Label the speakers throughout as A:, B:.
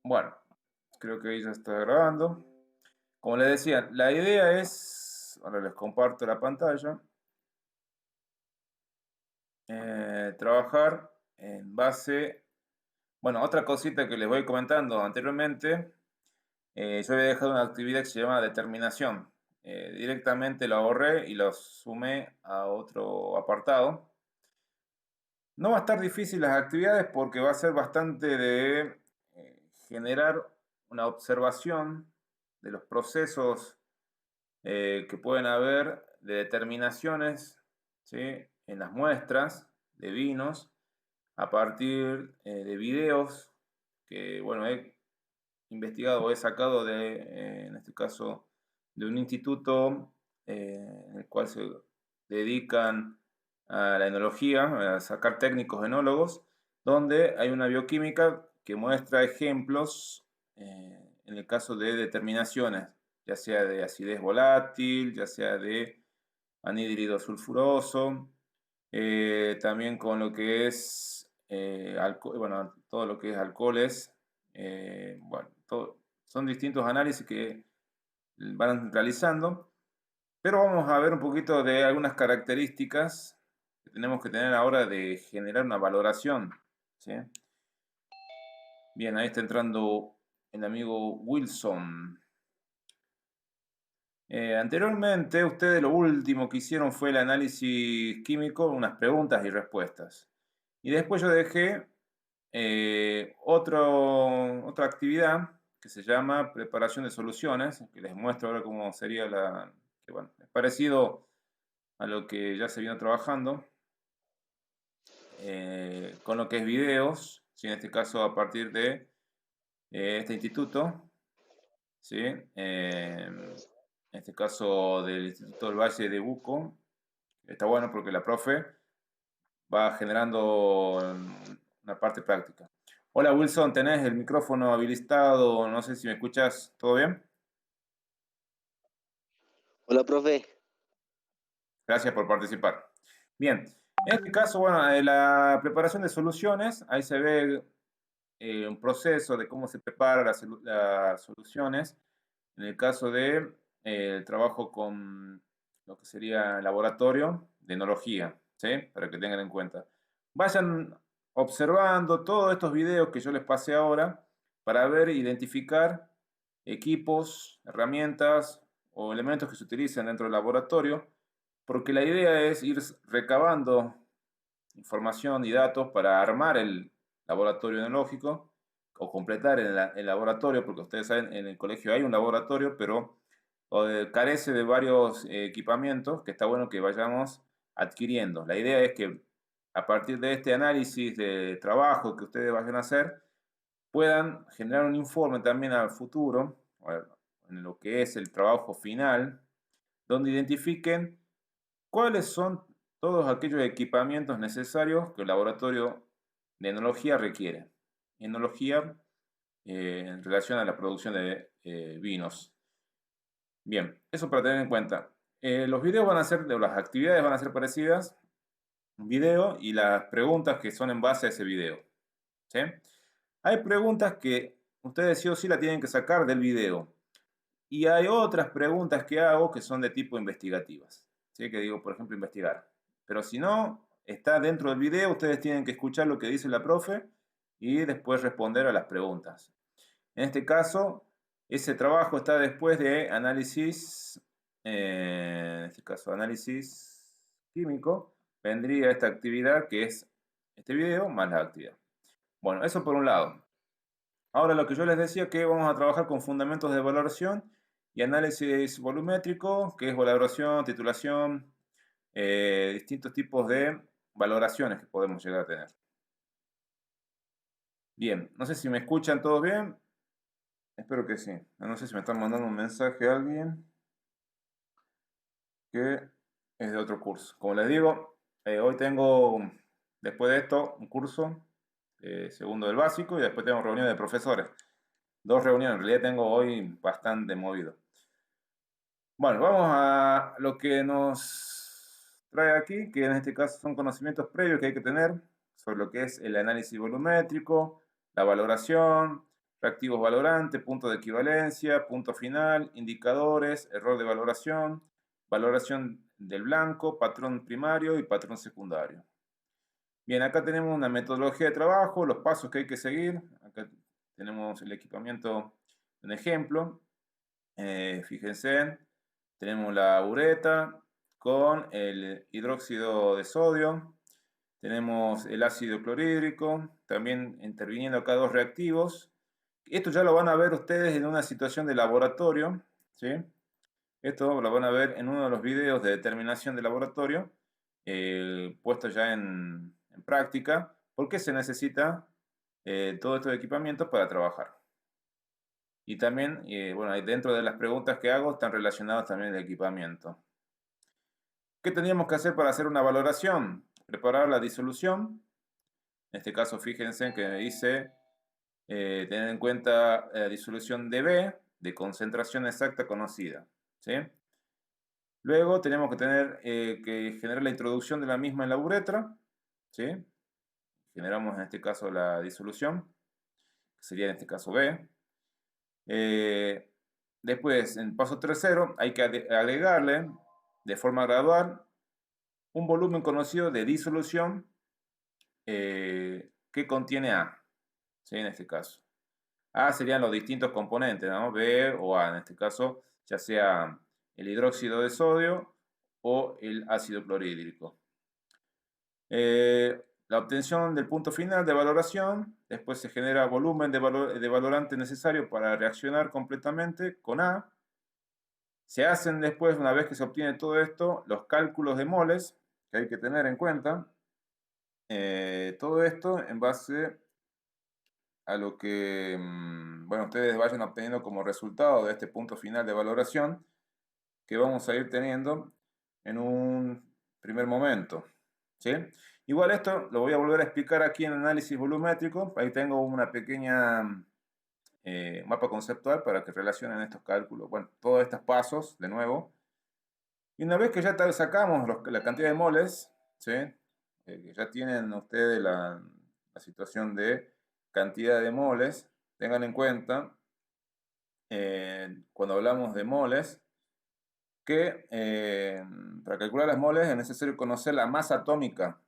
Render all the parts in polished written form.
A: Bueno, creo que ahí ya está grabando. Como les decía, la idea es, ahora les comparto la pantalla, trabajar en base, bueno, otra cosita que les voy comentando anteriormente, yo había dejado una actividad que se llama determinación. Directamente lo ahorré y lo sumé a otro apartado. No va a estar difícil las actividades porque va a ser bastante de generar una observación de los procesos que pueden haber de determinaciones, ¿sí? En las muestras de vinos a partir de videos que, bueno, he investigado o he sacado de, en este caso, de un instituto en el cual se dedican a la enología, a sacar técnicos enólogos, donde hay una bioquímica que muestra ejemplos en el caso de determinaciones, ya sea de acidez volátil, ya sea de anhídrido sulfuroso, también con lo que es bueno, todo lo que es alcoholes, bueno, son distintos análisis que van realizando, pero vamos a ver un poquito de algunas características que tenemos que tener ahora de generar una valoración, ¿sí? Bien, ahí está entrando el amigo Wilson. Anteriormente, ustedes lo último que hicieron fue el análisis químico, unas preguntas y respuestas. Y después yo dejé otra actividad que se llama preparación de soluciones, que les muestro ahora cómo sería que bueno, es parecido a lo que ya se vino trabajando, con lo que es videos, ¿sí? En este caso a partir de este instituto, ¿sí? En este caso del Instituto del Valle de Buco. Está bueno porque la profe va generando una parte práctica. Hola Wilson, ¿tenés el micrófono habilitado? No sé si me escuchas, ¿todo bien?
B: Hola, profe.
A: Gracias por participar. Bien, en este caso, bueno, la preparación de soluciones, ahí se ve un proceso de cómo se preparan las soluciones. En el caso de el trabajo con lo que sería laboratorio de enología, ¿sí? Para que tengan en cuenta. Vayan observando todos estos videos que yo les pasé ahora para ver, identificar equipos, herramientas o elementos que se utilizan dentro del laboratorio, porque la idea es ir recabando información y datos para armar el laboratorio enológico o completar el laboratorio, porque ustedes saben, en el colegio hay un laboratorio, pero carece de varios equipamientos que está bueno que vayamos adquiriendo. La idea es que a partir de este análisis de trabajo que ustedes vayan a hacer, puedan generar un informe también al futuro, en lo que es el trabajo final, donde identifiquen cuáles son todos aquellos equipamientos necesarios que el laboratorio de enología requiere. Enología en relación a la producción de vinos. Bien, eso para tener en cuenta. Los videos van a ser, las actividades van a ser parecidas, un video y las preguntas que son en base a ese video. ¿Sí? Hay preguntas que ustedes sí o sí la tienen que sacar del video. Y hay otras preguntas que hago que son de tipo investigativas. ¿Sí? Que digo, por ejemplo, investigar. Pero si no, está dentro del video, ustedes tienen que escuchar lo que dice la profe y después responder a las preguntas. En este caso, ese trabajo está después de análisis, en este caso, análisis químico, vendría esta actividad que es este video más la actividad. Bueno, eso por un lado. Ahora lo que yo les decía que vamos a trabajar con fundamentos de valoración y análisis volumétrico, que es valoración, titulación, distintos tipos de valoraciones que podemos llegar a tener. Bien, no sé si me escuchan todos bien. Espero que sí. No sé si me están mandando un mensaje a alguien que es de otro curso. Como les digo, hoy tengo, después de esto, un curso segundo del básico y después tengo reunión de profesores. Dos reuniones, en realidad tengo hoy bastante movido. Bueno, vamos a lo que nos trae aquí, que en este caso son conocimientos previos que hay que tener sobre lo que es el análisis volumétrico, la valoración, reactivos valorantes, punto de equivalencia, punto final, indicadores, error de valoración del blanco, patrón primario y patrón secundario. Bien, acá tenemos una metodología de trabajo, los pasos que hay que seguir. Acá tenemos el equipamiento, un ejemplo. Fíjense, tenemos la ureta con el hidróxido de sodio. Tenemos el ácido clorhídrico, también interviniendo acá dos reactivos. Esto ya lo van a ver ustedes en una situación de laboratorio, ¿sí? Esto lo van a ver en uno de los videos de determinación de laboratorio, puesto ya en práctica, porque se necesita todo este equipamiento para trabajar. Y también, bueno, ahí dentro de las preguntas que hago están relacionadas también el equipamiento. ¿Qué teníamos que hacer para hacer una valoración? Preparar la disolución. En este caso, fíjense que dice tener en cuenta la disolución de B de concentración exacta conocida, ¿sí? Luego tenemos que tener que generar la introducción de la misma en la uretra, ¿sí? Generamos en este caso la disolución, que sería en este caso B. Después, en paso tercero, hay que agregarle de forma gradual un volumen conocido de disolución que contiene A, ¿sí? En este caso. A serían los distintos componentes, ¿no? B o A, en este caso, ya sea el hidróxido de sodio o el ácido clorhídrico. La obtención del punto final de valoración, después se genera volumen de valorante necesario para reaccionar completamente con A. Se hacen después, una vez que se obtiene todo esto, los cálculos de moles que hay que tener en cuenta. Todo esto en base a lo que bueno, ustedes vayan obteniendo como resultado de este punto final de valoración que vamos a ir teniendo en un primer momento, ¿sí? Igual esto lo voy a volver a explicar aquí en análisis volumétrico. Ahí tengo una pequeña mapa conceptual para que relacionen estos cálculos, bueno, todos estos pasos de nuevo. Y una vez que ya sacamos la cantidad de moles, ¿sí? Que ya tienen ustedes la situación de cantidad de moles, tengan en cuenta, cuando hablamos de moles, que para calcular las moles es necesario conocer la masa atómica,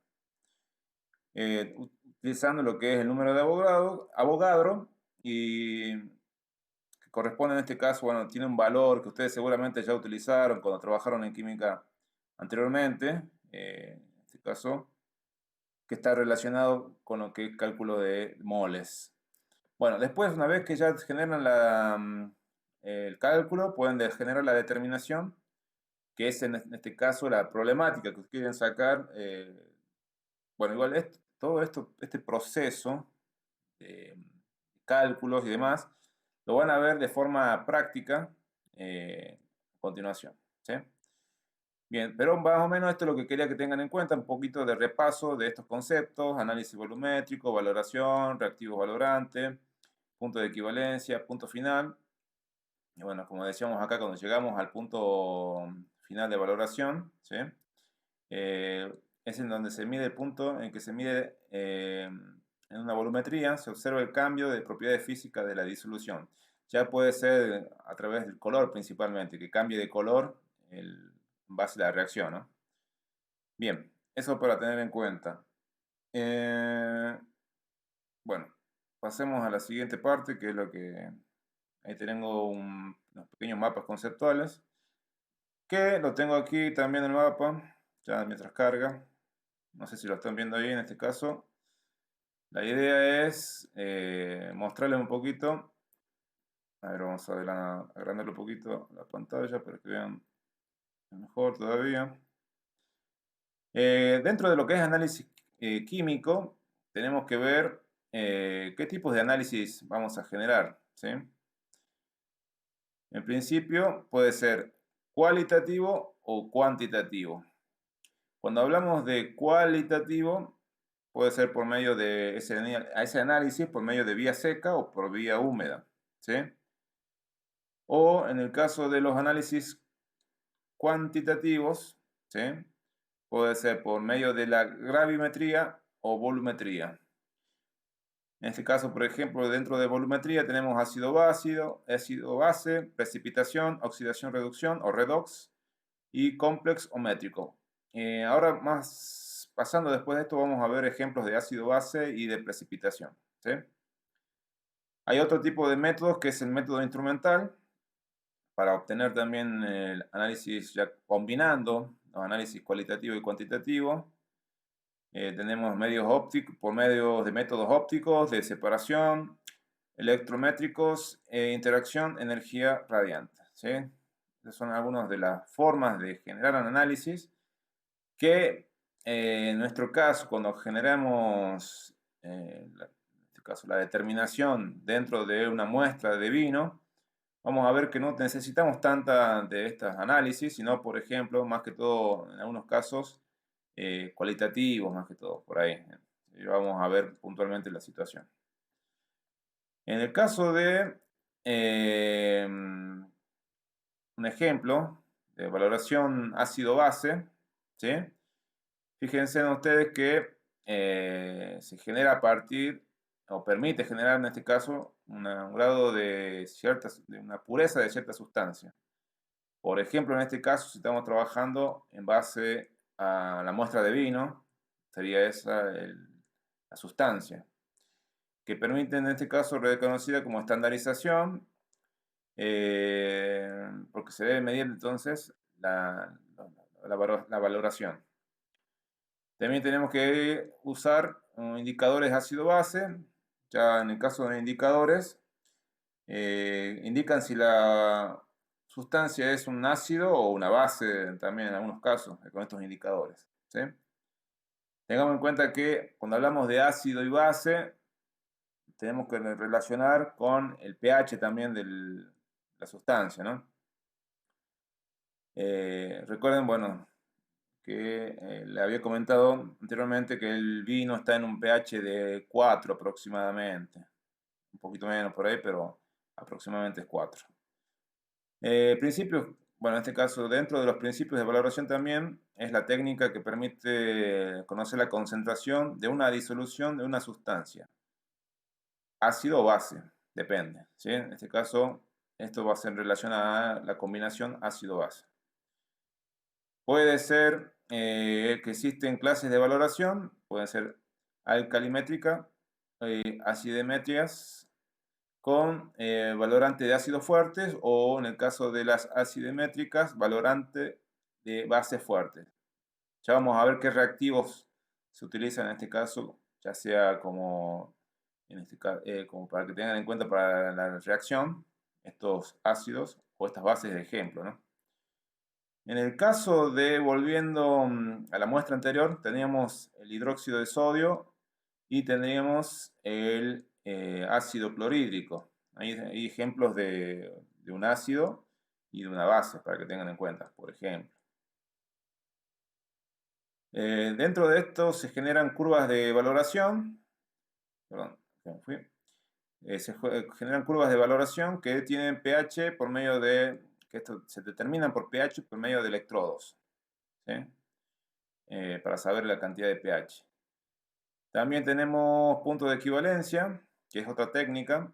A: utilizando lo que es el número de Avogadro, y que corresponde en este caso, bueno, tiene un valor que ustedes seguramente ya utilizaron cuando trabajaron en química anteriormente, en este caso, que está relacionado con lo que es cálculo de moles. Bueno, después, una vez que ya generan el cálculo, pueden generar la determinación, que es en este caso la problemática que quieren sacar. Bueno, igual todo esto, este proceso de cálculos y demás, lo van a ver de forma práctica a continuación, ¿sí? Bien, pero más o menos esto es lo que quería que tengan en cuenta, un poquito de repaso de estos conceptos: análisis volumétrico, valoración, reactivo valorante, punto de equivalencia, punto final. Y bueno, como decíamos acá, cuando llegamos al punto final de valoración, ¿sí? Es en donde se mide el punto en que se mide en una volumetría, se observa el cambio de propiedades físicas de la disolución. Ya puede ser a través del color principalmente, que cambie de color en base a la reacción, ¿no? Bien, eso para tener en cuenta. Bueno, pasemos a la siguiente parte, que es lo que... Ahí tengo unos pequeños mapas conceptuales, que lo tengo aquí también el mapa, ya mientras carga. No sé si lo están viendo ahí en este caso. La idea es mostrarles un poquito. A ver, vamos a agrandarlo un poquito la pantalla para que vean mejor todavía. Dentro de lo que es análisis químico, tenemos que ver qué tipos de análisis vamos a generar, ¿sí? En principio puede ser cualitativo o cuantitativo. Cuando hablamos de cualitativo, puede ser por medio de ese análisis, por medio de vía seca o por vía húmeda, ¿sí? O en el caso de los análisis cuantitativos, ¿sí? Puede ser por medio de la gravimetría o volumetría. En este caso, por ejemplo, dentro de volumetría tenemos ácido base, precipitación, oxidación, reducción o redox y complex o métrico. Ahora más pasando después de esto vamos a ver ejemplos de ácido base y de precipitación. ¿Sí? Hay otro tipo de métodos que es el método instrumental para obtener también el análisis ya combinando los análisis cualitativo y cuantitativo. Tenemos medios ópticos, por medio de métodos ópticos, de separación, electrométricos e interacción, energía radiante. ¿Sí? Esas son algunas de las formas de generar análisis que en nuestro caso, cuando generamos, en este caso, la determinación dentro de una muestra de vino, vamos a ver que no necesitamos tanta de estas análisis, sino, por ejemplo, más que todo, en algunos casos, cualitativos, más que todo, por ahí. Y vamos a ver puntualmente la situación. En el caso de un ejemplo de valoración ácido-base, ¿sí? Fíjense en ustedes que se genera a partir, o permite generar en este caso, un grado de una pureza de cierta sustancia. Por ejemplo, en este caso, si estamos trabajando en base a la muestra de vino, sería esa la sustancia, que permite en este caso reconocida como estandarización, porque se debe medir entonces la valoración. También tenemos que usar indicadores ácido-base. Ya en el caso de indicadores, indican si la sustancia es un ácido o una base, también en algunos casos, con estos indicadores. ¿Sí? Tengamos en cuenta que cuando hablamos de ácido y base, tenemos que relacionar con el pH también de la sustancia, ¿no? Recuerden, bueno, que le había comentado anteriormente que el vino está en un pH de 4 aproximadamente, un poquito menos por ahí, pero aproximadamente es 4. Principios, bueno, en este caso, dentro de los principios de valoración también es la técnica que permite conocer la concentración de una disolución de una sustancia, ácido o base, depende, ¿sí? En este caso, esto va a ser en relación a la combinación ácido-base. Puede ser que existen clases de valoración, pueden ser alcalimétrica, acidemetrias con valorante de ácidos fuertes o en el caso de las acidemétricas, valorante de bases fuertes. Ya vamos a ver qué reactivos se utilizan en este caso, ya sea como, como para que tengan en cuenta para la reacción estos ácidos o estas bases de ejemplo, ¿no? En el caso de, volviendo a la muestra anterior, teníamos el hidróxido de sodio y tendríamos el ácido clorhídrico. Hay ejemplos de un ácido y de una base para que tengan en cuenta, por ejemplo. Dentro de esto se generan curvas de valoración, perdón, se generan curvas de valoración que tienen pH por medio de, que esto se determinan por pH por medio de electrodos, ¿sí? Para saber la cantidad de pH. También tenemos puntos de equivalencia, que es otra técnica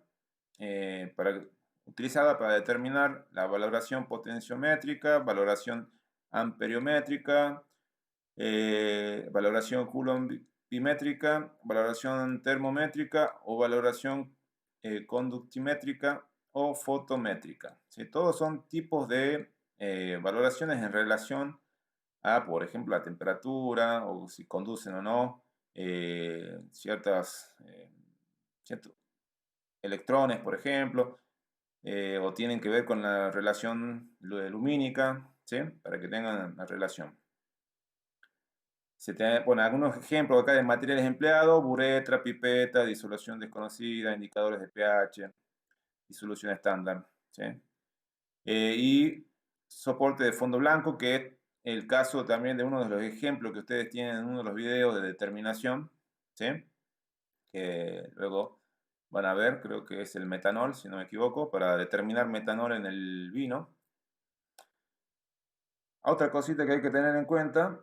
A: utilizada para determinar la valoración potenciométrica, valoración amperiométrica, valoración coulombimétrica, valoración termométrica o valoración conductimétrica o fotométrica. ¿Sí? Todos son tipos de valoraciones en relación a, por ejemplo, la temperatura o si conducen o no ciertos electrones, por ejemplo, o tienen que ver con la relación lumínica, ¿sí? Para que tengan la relación. Se te ponen algunos ejemplos acá de materiales empleados: buretra, pipeta, disolución desconocida, indicadores de pH, disolución estándar, ¿sí? Y soporte de fondo blanco, que es el caso también de uno de los ejemplos que ustedes tienen en uno de los videos de determinación, ¿sí? Que luego van a ver, creo que es el metanol, si no me equivoco, para determinar metanol en el vino. Otra cosita que hay que tener en cuenta,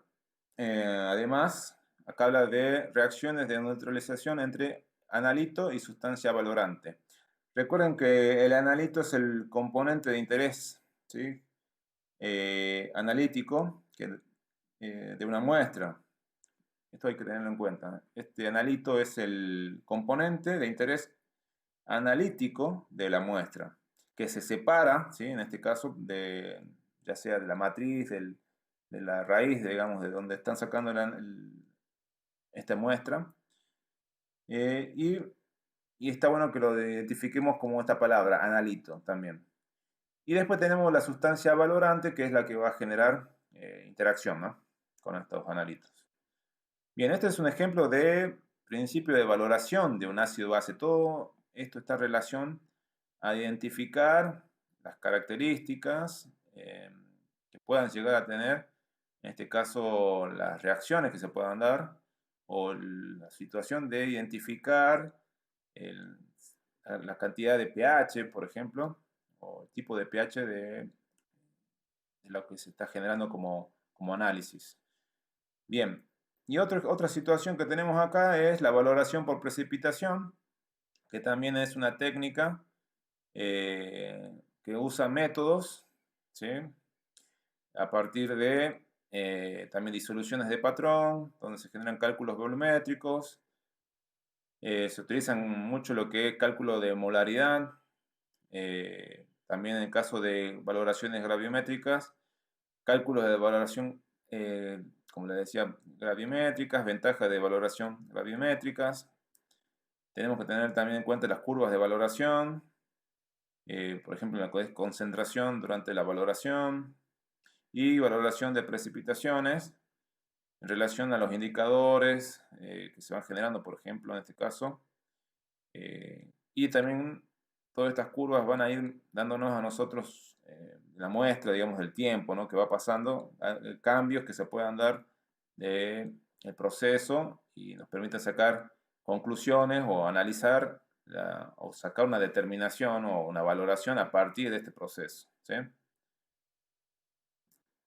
A: además, acá habla de reacciones de neutralización entre analito y sustancia valorante. Recuerden que el analito es el componente de interés, ¿sí? Analítico de una muestra. Esto hay que tenerlo en cuenta. Este analito es el componente de interés analítico de la muestra, que se separa, ¿sí? En este caso, ya sea de la matriz, de la raíz, digamos, de donde están sacando esta muestra. Y está bueno que lo identifiquemos como esta palabra, analito, también. Y después tenemos la sustancia valorante, que es la que va a generar interacción, ¿no? Con estos analitos. Bien, este es un ejemplo de principio de valoración de un ácido base. Todo esto está en relación a identificar las características que puedan llegar a tener, en este caso las reacciones que se puedan dar, o la situación de identificar la cantidad de pH, por ejemplo, o el tipo de pH de lo que se está generando como análisis. Bien, y otra situación que tenemos acá es la valoración por precipitación, que también es una técnica que usa métodos, ¿sí? A partir de también disoluciones de patrón, donde se generan cálculos volumétricos. Se utilizan mucho lo que es cálculo de molaridad, también en caso de valoraciones graviométricas, cálculos de valoración, como les decía, graviométricas, ventajas de valoración graviométricas. Tenemos que tener también en cuenta las curvas de valoración, por ejemplo, la concentración durante la valoración y valoración de precipitaciones en relación a los indicadores que se van generando, por ejemplo, en este caso. Y también todas estas curvas van a ir dándonos a nosotros la muestra, digamos, del tiempo, ¿no? Que va pasando, cambios que se puedan dar del proceso y nos permiten sacar conclusiones o analizar o sacar una determinación o una valoración a partir de este proceso, ¿sí?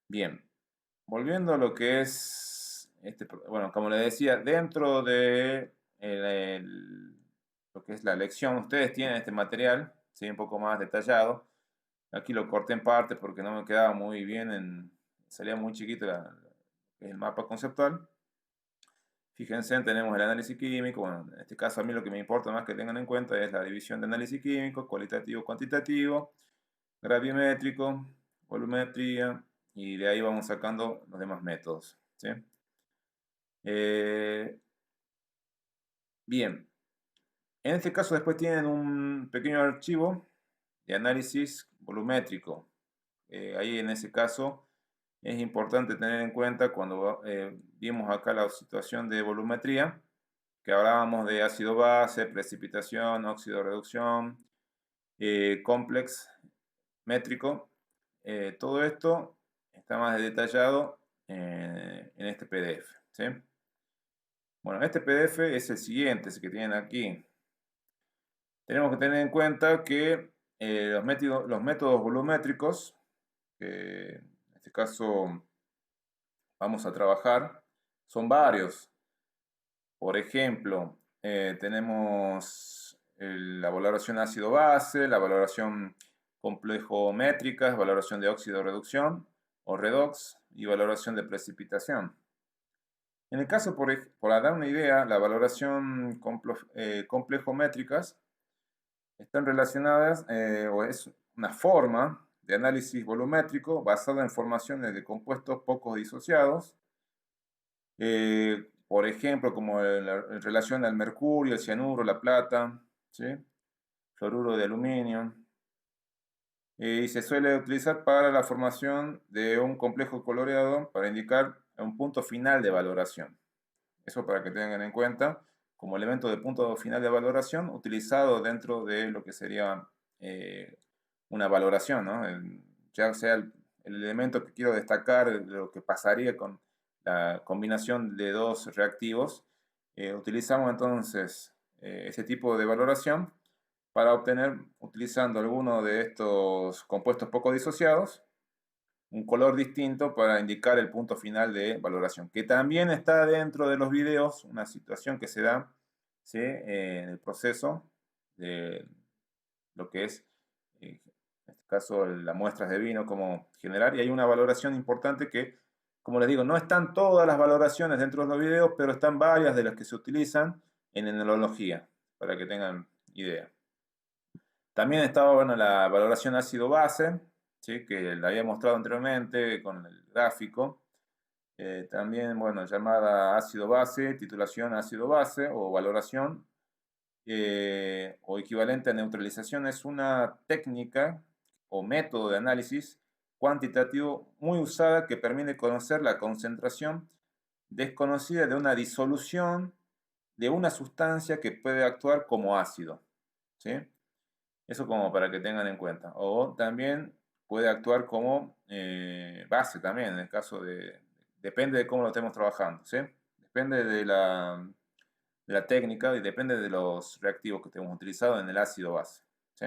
A: Bien, volviendo a lo que es, bueno, como les decía, dentro de lo que es la lección, ustedes tienen este material, ¿sí? Un poco más detallado. Aquí lo corté en parte porque no me quedaba muy bien, salía muy chiquito el mapa conceptual. Fíjense, tenemos el análisis químico. Bueno, en este caso a mí lo que me importa más que tengan en cuenta es la división de análisis químico, cualitativo, cuantitativo, graviométrico, volumetría, y de ahí vamos sacando los demás métodos, ¿sí? Bien, en este caso después tienen un pequeño archivo de análisis volumétrico. Ahí en ese caso es importante tener en cuenta cuando vimos acá la situación de volumetría, que hablábamos de ácido base, precipitación, óxido reducción, complex métrico. Todo esto está más detallado en este PDF, ¿sí? Bueno, este PDF es el siguiente, ese que tienen aquí. Tenemos que tener en cuenta que los métodos volumétricos, que en este caso vamos a trabajar, son varios. Por ejemplo, tenemos la valoración ácido-base, la valoración complejo-métrica, valoración de óxido-reducción o redox y valoración de precipitación. En el caso, por dar una idea, la valoración complejo-métricas están relacionadas o es una forma de análisis volumétrico basada en formaciones de compuestos poco disociados, por ejemplo, como en relación al mercurio, el cianuro, la plata, ¿sí? Fluoruro de aluminio. Y se suele utilizar para la formación de un complejo coloreado para indicar un punto final de valoración. Eso para que tengan en cuenta como elemento de punto final de valoración utilizado dentro de lo que sería una valoración, ¿no? Ya sea el elemento que quiero destacar de lo que pasaría con la combinación de dos reactivos, utilizamos entonces ese tipo de valoración para obtener, utilizando alguno de estos compuestos poco disociados, un color distinto para indicar el punto final de valoración, que también está dentro de los videos, una situación que se da ¿sí? En el proceso de lo que es, en este caso, las muestras de vino, cómo generar. Y hay una valoración importante que, como les digo, no están todas las valoraciones dentro de los videos, pero están varias de las que se utilizan en enología, para que tengan idea. También estaba, bueno, la valoración ácido-base, ¿sí? Que la había mostrado anteriormente con el gráfico. También, bueno, llamada ácido-base, titulación ácido-base o valoración o equivalente a neutralización, es una técnica o método de análisis cuantitativo muy usada que permite conocer la concentración desconocida de una disolución de una sustancia que puede actuar como ácido, ¿sí? Eso como para que tengan en cuenta. O también puede actuar como base también, en el caso de... Depende de cómo lo estemos trabajando, ¿sí? Depende de la técnica y depende de los reactivos que estemos utilizando en el ácido base, ¿sí?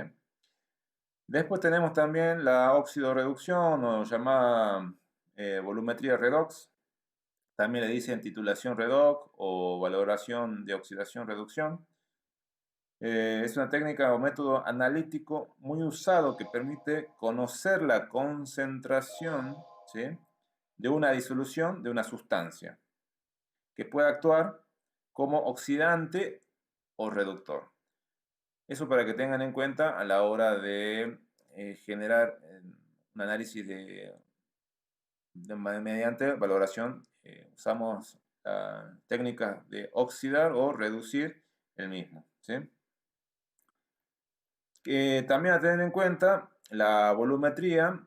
A: Después tenemos también la oxidorreducción o llamada volumetría redox. También le dicen titulación redox o valoración de oxidación-reducción. Es una técnica o método analítico muy usado que permite conocer la concentración, ¿sí? De una disolución de una sustancia que puede actuar como oxidante o reductor. Eso para que tengan en cuenta a la hora de generar un análisis mediante valoración. Usamos la técnica de oxidar o reducir el mismo, ¿sí? También a tener en cuenta la volumetría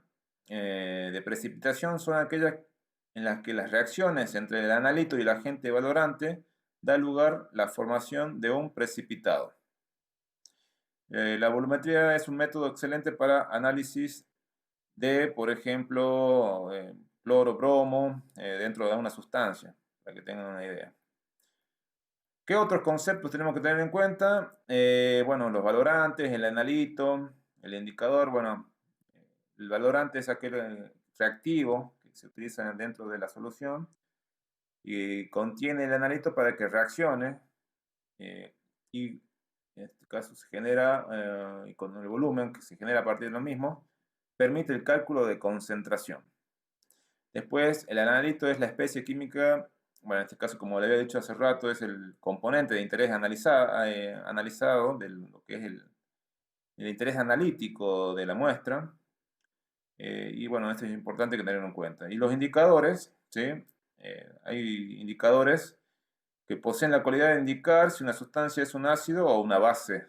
A: de precipitación son aquellas en las que las reacciones entre el analito y el agente valorante da lugar a la formación de un precipitado. La volumetría es un método excelente para análisis de, por ejemplo, cloro, bromo, dentro de una sustancia, para que tengan una idea. ¿Qué otros conceptos tenemos que tener en cuenta? Bueno, los valorantes, el analito, el indicador. Bueno, el valorante es aquel reactivo que se utiliza dentro de la solución y contiene el analito para que reaccione y en este caso se genera, y con el volumen que se genera a partir de lo mismo, permite el cálculo de concentración. Después, el analito es la especie química, bueno, en este caso, como le había dicho hace rato, es el componente de interés analizado de lo que es el interés analítico de la muestra. Y bueno, esto es importante que tenerlo en cuenta. Y los indicadores, ¿sí? Hay indicadores que poseen la cualidad de indicar si una sustancia es un ácido o una base.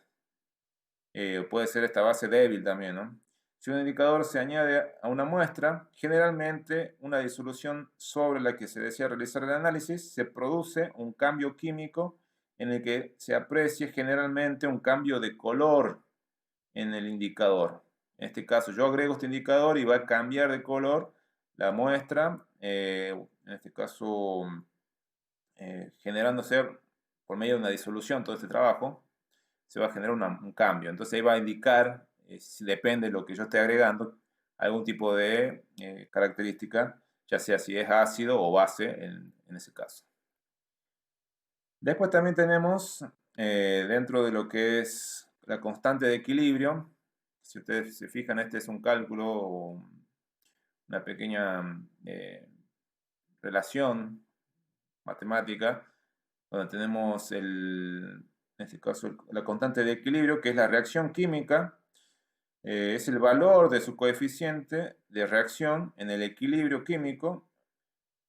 A: Puede ser esta base débil también, ¿no? Si un indicador se añade a una muestra, generalmente una disolución sobre la que se desea realizar el análisis, se produce un cambio químico en el que se aprecie generalmente un cambio de color en el indicador. En este caso yo agrego este indicador y va a cambiar de color la muestra, en este caso generándose por medio de una disolución todo este trabajo se va a generar un cambio. Entonces ahí va a indicar, si depende de lo que yo esté agregando, algún tipo de característica, ya sea si es ácido o base en ese caso. Después también tenemos dentro de lo que es la constante de equilibrio, si ustedes se fijan, este es un cálculo, una pequeña relación matemática, donde tenemos en este caso la constante de equilibrio, que es la reacción química, es el valor de su coeficiente de reacción en el equilibrio químico,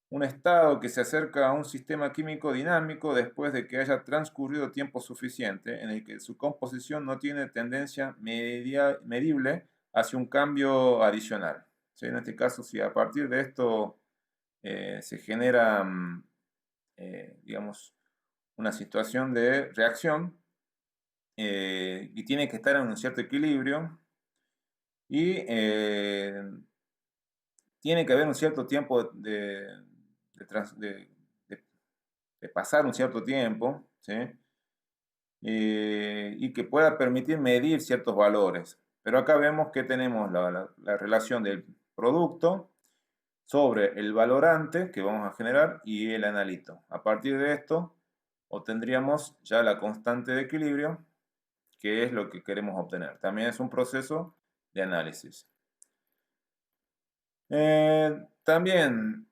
A: un estado que se acerca a un sistema químico dinámico después de que haya transcurrido tiempo suficiente, en el que su composición no tiene tendencia medible hacia un cambio adicional. ¿Sí? En este caso, si a partir de esto se genera, digamos, una situación de reacción y tiene que estar en un cierto equilibrio y tiene que haber un cierto tiempo de pasar un cierto tiempo, ¿sí? Y que pueda permitir medir ciertos valores. Pero acá vemos que tenemos la relación del producto sobre el valorante que vamos a generar y el analito. A partir de esto, obtendríamos ya la constante de equilibrio, que es lo que queremos obtener. También es un proceso de análisis. También,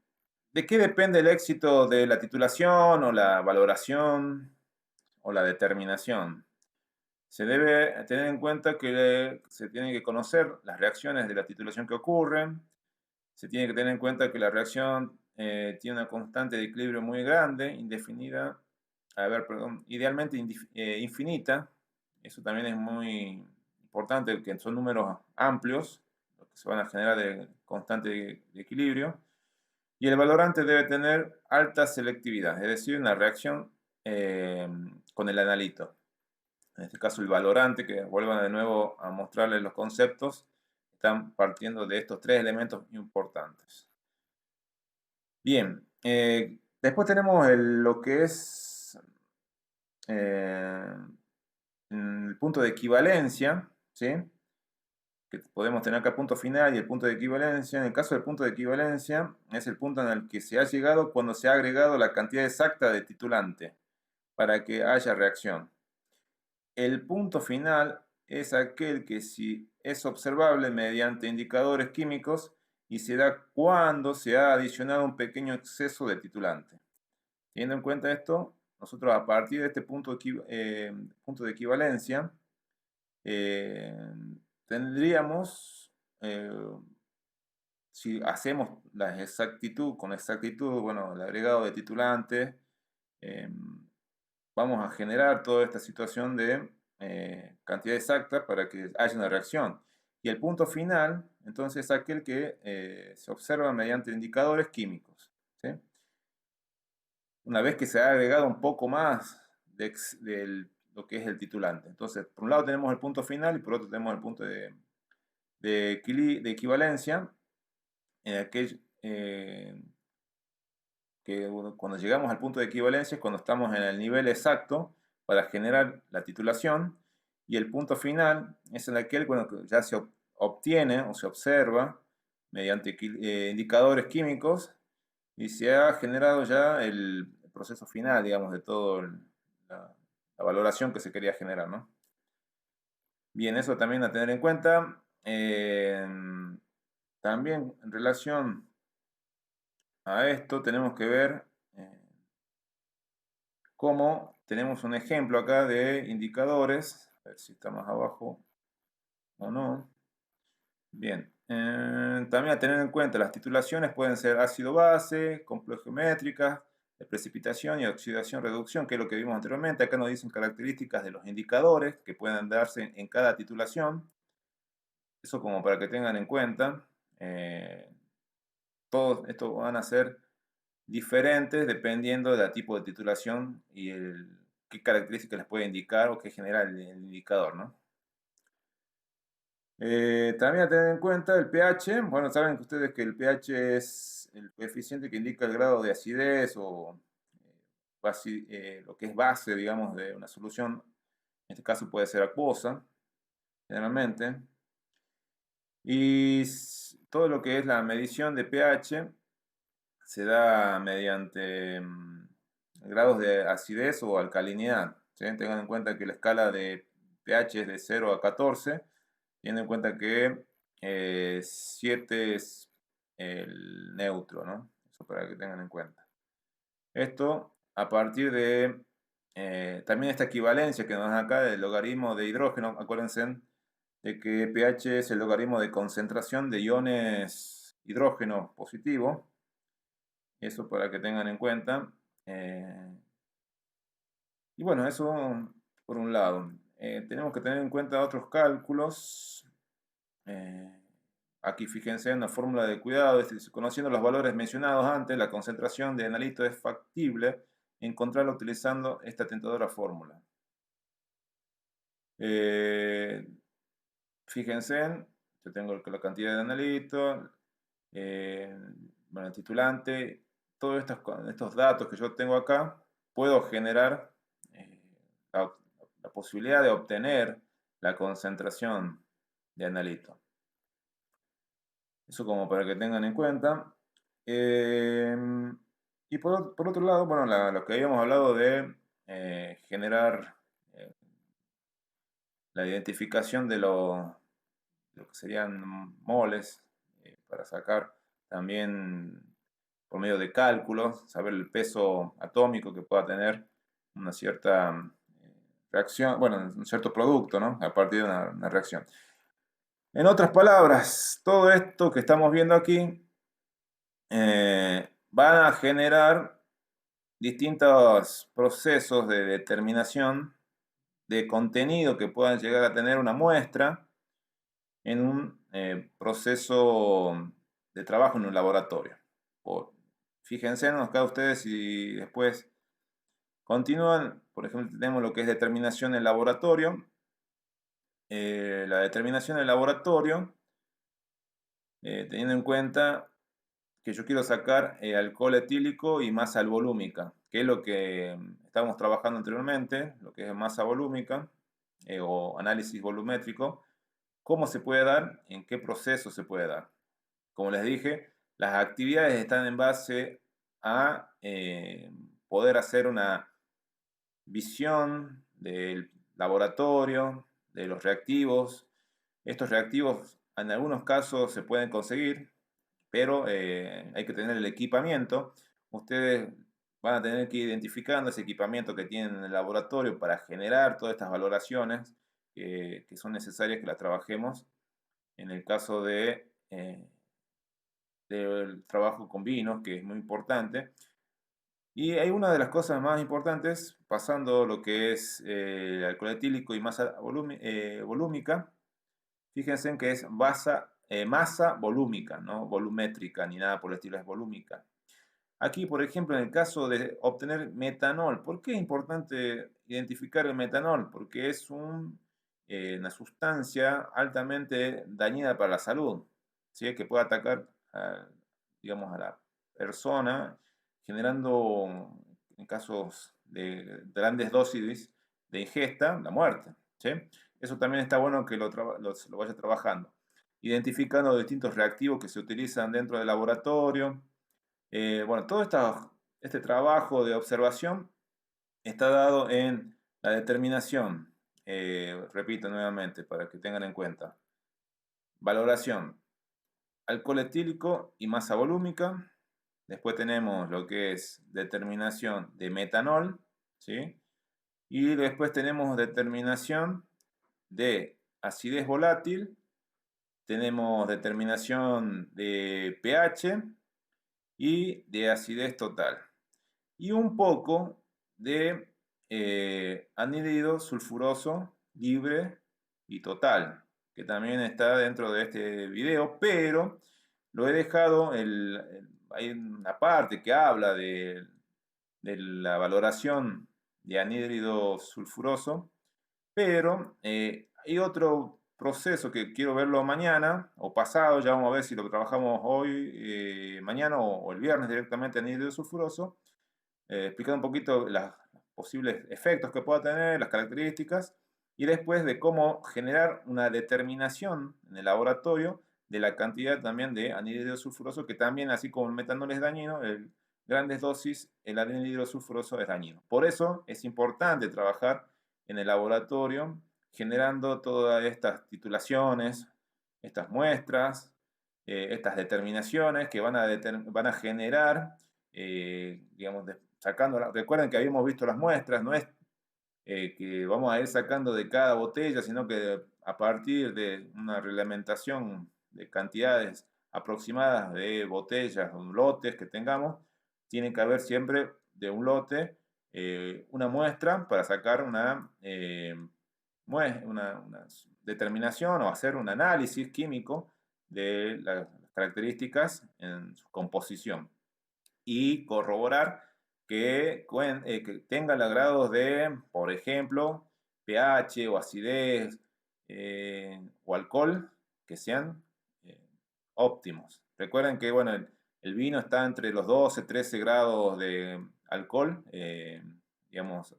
A: ¿de qué depende el éxito de la titulación o la valoración o la determinación? Se debe tener en cuenta que se tienen que conocer las reacciones de la titulación que ocurren. Se tiene que tener en cuenta que la reacción tiene una constante de equilibrio muy grande, indefinida, perdón, idealmente infinita. Eso también es muy importante, que son números amplios, los que se van a generar de constante de equilibrio. Y el valorante debe tener alta selectividad, es decir, una reacción con el analito. En este caso, el valorante, que vuelvan de nuevo a mostrarles los conceptos, están partiendo de estos tres elementos importantes. Bien, después tenemos lo que es el punto de equivalencia, ¿sí? Que podemos tener acá punto final y el punto de equivalencia. En el caso del punto de equivalencia, es el punto en el que se ha llegado cuando se ha agregado la cantidad exacta de titulante para que haya reacción. El punto final es aquel que si es observable mediante indicadores químicos y se da cuando se ha adicionado un pequeño exceso de titulante. Teniendo en cuenta esto, nosotros a partir de este punto de equivalencia, tendríamos, si hacemos la exactitud, con exactitud, bueno, el agregado de titulante, vamos a generar toda esta situación de cantidad exacta para que haya una reacción. Y el punto final, entonces, es aquel que se observa mediante indicadores químicos, ¿sí? Una vez que se ha agregado un poco más de lo que es el titulante. Entonces, por un lado tenemos el punto final y por otro tenemos el punto de equivalencia, en aquel, que cuando llegamos al punto de equivalencia es cuando estamos en el nivel exacto para generar la titulación, y el punto final es en aquel cuando ya se obtiene o se observa mediante indicadores químicos y se ha generado ya el proceso final, digamos, de toda la valoración que se quería generar, ¿no? Bien, eso también a tener en cuenta. También en relación a esto tenemos que ver cómo tenemos un ejemplo acá de indicadores. A ver si está más abajo o no. Bien, también a tener en cuenta las titulaciones pueden ser ácido-base, complejiométricas, de precipitación y oxidación-reducción, que es lo que vimos anteriormente. Acá nos dicen características de los indicadores que pueden darse en cada titulación. Eso como para que tengan en cuenta. Todos estos van a ser diferentes dependiendo del tipo de titulación y qué características les puede indicar o qué genera el indicador, ¿no? También a tener en cuenta el pH. Bueno, saben que ustedes que el pH es el coeficiente que indica el grado de acidez o lo que es base, digamos, de una solución. En este caso puede ser acuosa, generalmente. Y todo lo que es la medición de pH se da mediante grados de acidez o alcalinidad, ¿sí? Tengan en cuenta que la escala de pH es de 0 a 14, teniendo en cuenta que 7 es el neutro, ¿no? Eso para que tengan en cuenta. Esto a partir de también esta equivalencia que nos da acá del logaritmo de hidrógeno. Acuérdense de que pH es el logaritmo de concentración de iones hidrógeno positivo. Eso para que tengan en cuenta. Y bueno, eso por un lado. Tenemos que tener en cuenta otros cálculos. Aquí fíjense en la fórmula de cuidado. Conociendo los valores mencionados antes, la concentración de analito es factible encontrarla utilizando esta tentadora fórmula. Fíjense, yo tengo la cantidad de analito, bueno, el titulante, todos estos datos que yo tengo acá, puedo generar la, la posibilidad de obtener la concentración de analito. Eso como para que tengan en cuenta. Y por otro lado, bueno, lo que habíamos hablado de generar la identificación de lo que serían moles para sacar también por medio de cálculos, saber el peso atómico que pueda tener una cierta reacción, bueno, un cierto producto, ¿no? A partir de una reacción. En otras palabras, todo esto que estamos viendo aquí van a generar distintos procesos de determinación de contenido que puedan llegar a tener una muestra en un proceso de trabajo en un laboratorio. Fíjense acá ustedes y después continúan. Por ejemplo, tenemos lo que es determinación en laboratorio. La determinación en laboratorio, teniendo en cuenta que yo quiero sacar alcohol etílico y masa volúmica, que es lo que estábamos trabajando anteriormente, lo que es masa volúmica o análisis volumétrico. ¿Cómo se puede dar? ¿En qué proceso se puede dar? Como les dije, las actividades están en base a poder hacer una visión del laboratorio, de los reactivos. Estos reactivos en algunos casos se pueden conseguir, pero hay que tener el equipamiento. Ustedes van a tener que ir identificando ese equipamiento que tienen en el laboratorio para generar todas estas valoraciones que son necesarias que las trabajemos en el caso del trabajo con vinos, que es muy importante. Y hay una de las cosas más importantes, pasando lo que es alcohol etílico y masa volúmica. Fíjense en que es masa volúmica, no volumétrica ni nada por el estilo, es volúmica. Aquí, por ejemplo, en el caso de obtener metanol, ¿por qué es importante identificar el metanol? Porque es una sustancia altamente dañina para la salud, ¿sí? Que puede atacar, digamos, a la persona, generando, en casos de grandes dosis de ingesta, la muerte, ¿sí? Eso también está bueno que lo vaya trabajando. Identificando distintos reactivos que se utilizan dentro del laboratorio. Bueno, todo este trabajo de observación está dado en la determinación. Repito nuevamente para que tengan en cuenta. Valoración, alcohol etílico y masa volúmica. Después tenemos lo que es determinación de metanol, ¿sí? Y después tenemos determinación de acidez volátil, tenemos determinación de pH y de acidez total. Y un poco de anhídrido sulfuroso libre y total, que también está dentro de este video, pero lo he dejado, hay una parte que habla de la valoración de anhídrido sulfuroso, pero hay otro proceso que quiero verlo mañana o pasado, ya vamos a ver si lo trabajamos hoy, mañana o el viernes directamente anhídrido sulfuroso, explicando un poquito los posibles efectos que pueda tener, las características, y después de cómo generar una determinación en el laboratorio de la cantidad también de anhídrido sulfuroso, que también, así como el metanol es dañino, en grandes dosis el anhídrido sulfuroso es dañino. Por eso es importante trabajar en el laboratorio generando todas estas titulaciones, estas muestras, estas determinaciones que van a generar, digamos, recuerden que habíamos visto las muestras, no es que vamos a ir sacando de cada botella, sino que a partir de una reglamentación de cantidades aproximadas de botellas o lotes que tengamos, tiene que haber siempre de un lote una muestra para sacar una determinación o hacer un análisis químico de las características en su composición y corroborar que tenga los grados de, por ejemplo, pH o acidez o alcohol que sean óptimos. Recuerden que bueno, el vino está entre los 12 13 grados de alcohol, digamos,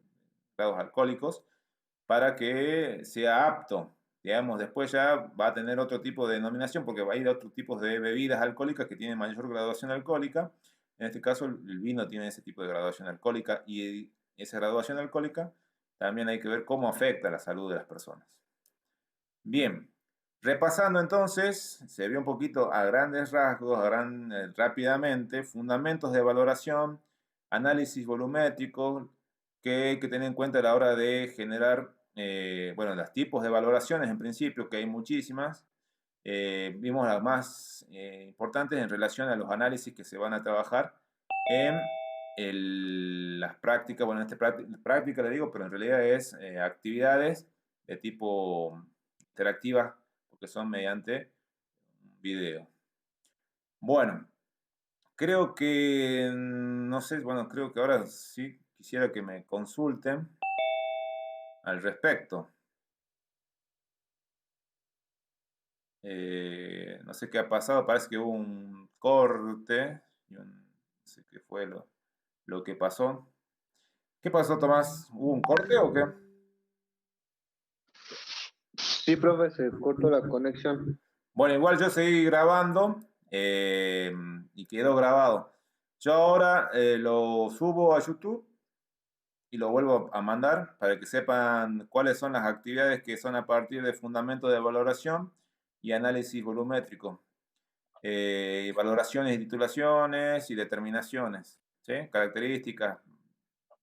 A: grados alcohólicos, para que sea apto. Digamos, después ya va a tener otro tipo de denominación porque va a ir a otros tipos de bebidas alcohólicas que tienen mayor graduación alcohólica. En este caso, el vino tiene ese tipo de graduación alcohólica y esa graduación alcohólica, también hay que ver cómo afecta la salud de las personas. Bien, repasando entonces, se vio un poquito a grandes rasgos, rápidamente, fundamentos de valoración, análisis volumétrico, que hay que tener en cuenta a la hora de generar, bueno, los tipos de valoraciones en principio, que hay muchísimas. Vimos las más importantes en relación a los análisis que se van a trabajar en las prácticas, bueno, en esta práctica le digo, pero en realidad es actividades de tipo interactivas, porque son mediante video. Bueno, creo que, no sé, bueno, creo que ahora sí quisiera que me consulten al respecto. No sé qué ha pasado, parece que hubo un corte, no sé qué fue lo que pasó. ¿Qué pasó, Tomás? ¿Hubo un corte o qué?
B: Sí, profe, se cortó la conexión.
A: Bueno, igual yo seguí grabando y quedó grabado. Yo ahora lo subo a YouTube y lo vuelvo a mandar para que sepan cuáles son las actividades que son a partir de fundamentos de valoración y análisis volumétrico. Valoraciones y titulaciones y determinaciones, ¿sí? Características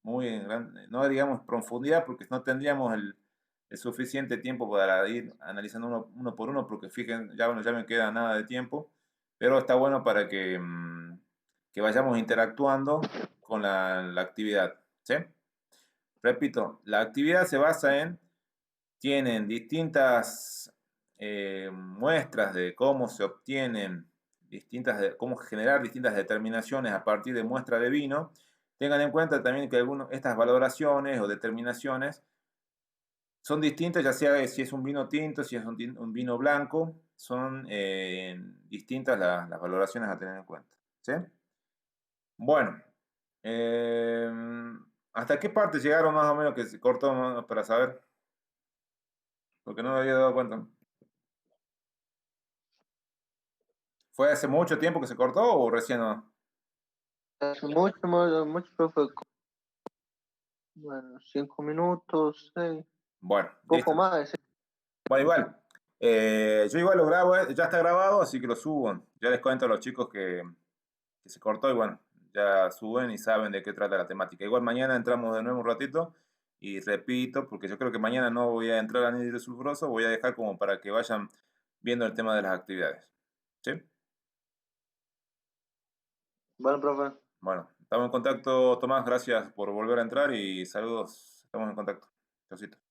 A: muy en no digamos profundidad porque no tendríamos el suficiente tiempo para ir analizando uno por uno porque fíjense, ya, bueno, ya me queda nada de tiempo, pero está bueno para que vayamos interactuando con la actividad, ¿sí? Repito, la actividad se basa tienen distintas muestras de cómo se obtienen cómo generar distintas determinaciones a partir de muestra de vino. Tengan en cuenta también que estas valoraciones o determinaciones son distintas, ya sea si es un vino tinto, si es un vino blanco, son distintas las valoraciones a tener en cuenta. ¿Sí? Bueno, eh, ¿hasta qué parte llegaron más o menos que se cortó para saber? Porque no me había dado cuenta. ¿Fue hace mucho tiempo que se cortó o recién no?
B: Hace mucho, profe, bueno, 5 minutos,
A: Bueno,
B: poco
A: listo.
B: más.
A: Bueno, igual. Yo igual lo grabo, ya está grabado, así que lo subo. Ya les cuento a los chicos que se cortó y bueno, ya suben y saben de qué trata la temática. Igual mañana entramos de nuevo un ratito y repito, porque yo creo que mañana no voy a entrar a anhídrido sulfuroso, voy a dejar como para que vayan viendo el tema de las actividades. ¿Sí?
B: Bueno, profe.
A: Bueno, estamos en contacto, Tomás, gracias por volver a entrar y saludos, estamos en contacto. Chaucito.